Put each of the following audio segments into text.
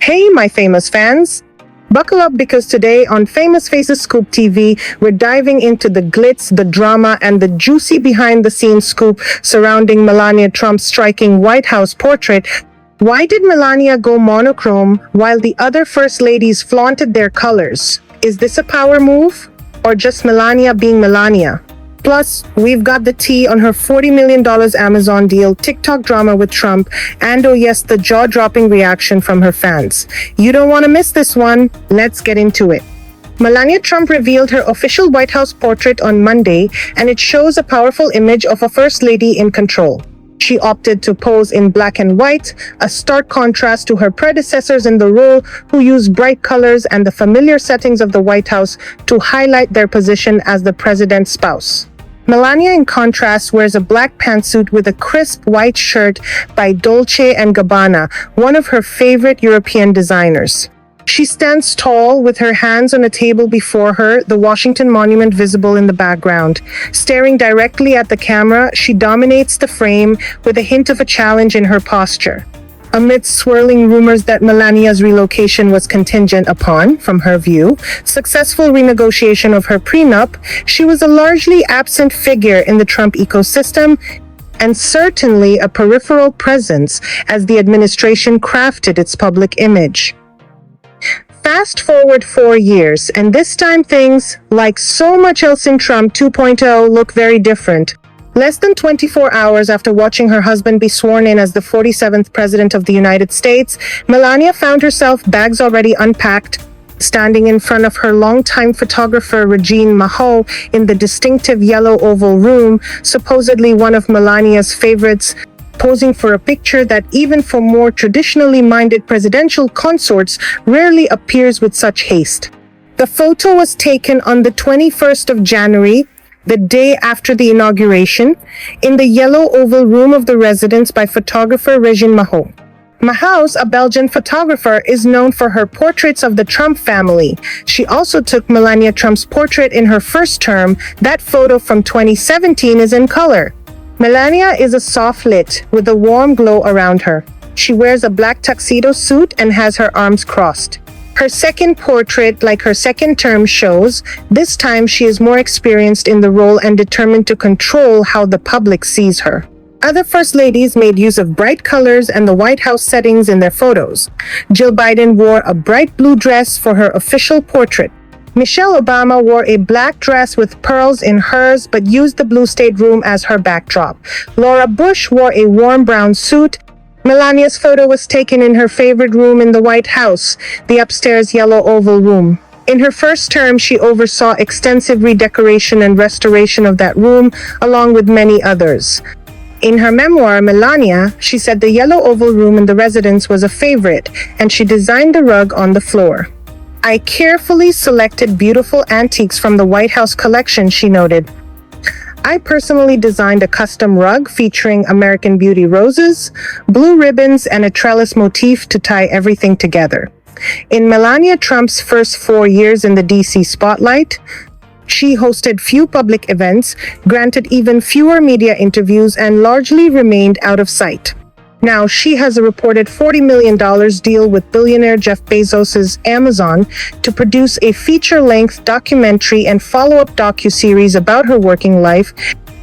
Hey, my famous fans! Buckle up because today on Famous Faces Scoop TV, we're diving into the glitz, the drama, and the juicy behind-the-scenes scoop surrounding Melania Trump's striking White House portrait. Why did Melania go monochrome while the other First Ladies flaunted their colors? Is this a power move? Or just Melania being Melania? Plus, we've got the tea on her $40 million Amazon deal, TikTok drama with Trump, and oh yes, the jaw-dropping reaction from her fans. You don't want to miss this one. Let's get into it. Melania Trump revealed her official White House portrait on Monday, and it shows a powerful image of a First Lady in control. She opted to pose in black and white, a stark contrast to her predecessors in the role who used bright colors and the familiar settings of the White House to highlight their position as the president's spouse. Melania, in contrast, wears a black pantsuit with a crisp white shirt by Dolce & Gabbana, one of her favorite European designers. She stands tall with her hands on a table before her, the Washington Monument visible in the background. Staring directly at the camera, she dominates the frame with a hint of a challenge in her posture. Amidst swirling rumors that Melania's relocation was contingent upon, from her view, successful renegotiation of her prenup, she was a largely absent figure in the Trump ecosystem and certainly a peripheral presence as the administration crafted its public image. Fast forward 4 years, and this time things, like so much else in Trump 2.0, look very different. Less than 24 hours after watching her husband be sworn in as the 47th President of the United States, Melania found herself, bags already unpacked, standing in front of her longtime photographer Regine Maho in the distinctive yellow oval room, supposedly one of Melania's favorites, posing for a picture that even for more traditionally minded presidential consorts rarely appears with such haste. The photo was taken on the 21st of January, the day after the inauguration, in the yellow oval room of the residence by photographer Regine Maho. Maho's, a Belgian photographer, is known for her portraits of the Trump family. She also took Melania Trump's portrait in her first term. That photo from 2017 is in color. Melania is a soft lit with a warm glow around her. She wears a black tuxedo suit and has her arms crossed. Her second portrait, like her second term, shows this time she is more experienced in the role and determined to control how the public sees her. Other First Ladies made use of bright colors and the White House settings in their photos. Jill Biden wore a bright blue dress for her official portrait. Michelle Obama wore a black dress with pearls in hers but used the blue stateroom as her backdrop. Laura Bush wore a warm brown suit. Melania's photo was taken in her favorite room in the White House, the upstairs yellow oval room. In her first term, she oversaw extensive redecoration and restoration of that room, along with many others. In her memoir, Melania, she said the yellow oval room in the residence was a favorite, and she designed the rug on the floor. I carefully selected beautiful antiques from the White House collection, she noted. I personally designed a custom rug featuring American Beauty roses, blue ribbons, and a trellis motif to tie everything together. In Melania Trump's first 4 years in the DC spotlight, she hosted few public events, granted even fewer media interviews, and largely remained out of sight. Now, she has a reported $40 million deal with billionaire Jeff Bezos' Amazon to produce a feature-length documentary and follow-up docuseries about her working life,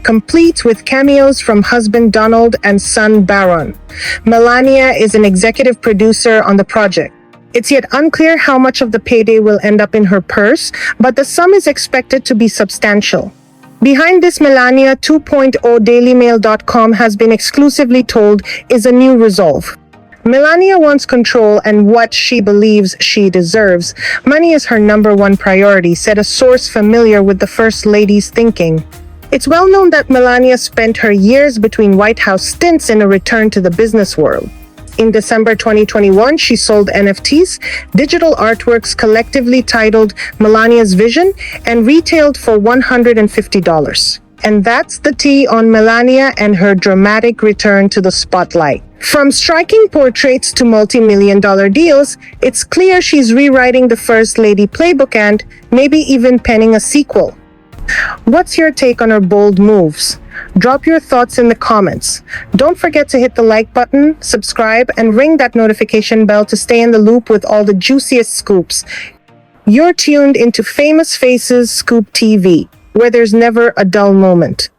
complete with cameos from husband Donald and son Barron. Melania is an executive producer on the project. It's yet unclear how much of the payday will end up in her purse, but the sum is expected to be substantial. Behind this, Melania 2.0 DailyMail.com has been exclusively told is a new resolve. Melania wants control and what she believes she deserves. Money is her number one priority, said a source familiar with the First Lady's thinking. It's well known that Melania spent her years between White House stints in a return to the business world. In December 2021, she sold NFTs, digital artworks collectively titled Melania's Vision, and retailed for $150. And that's the tea on Melania and her dramatic return to the spotlight. From striking portraits to multi-million-dollar deals, it's clear she's rewriting the First Lady playbook and maybe even penning a sequel. What's your take on her bold moves? Drop your thoughts in the comments. Don't forget to hit the like button, subscribe, and ring that notification bell to stay in the loop with all the juiciest scoops. You're tuned into Famous Faces Scoop TV, where there's never a dull moment.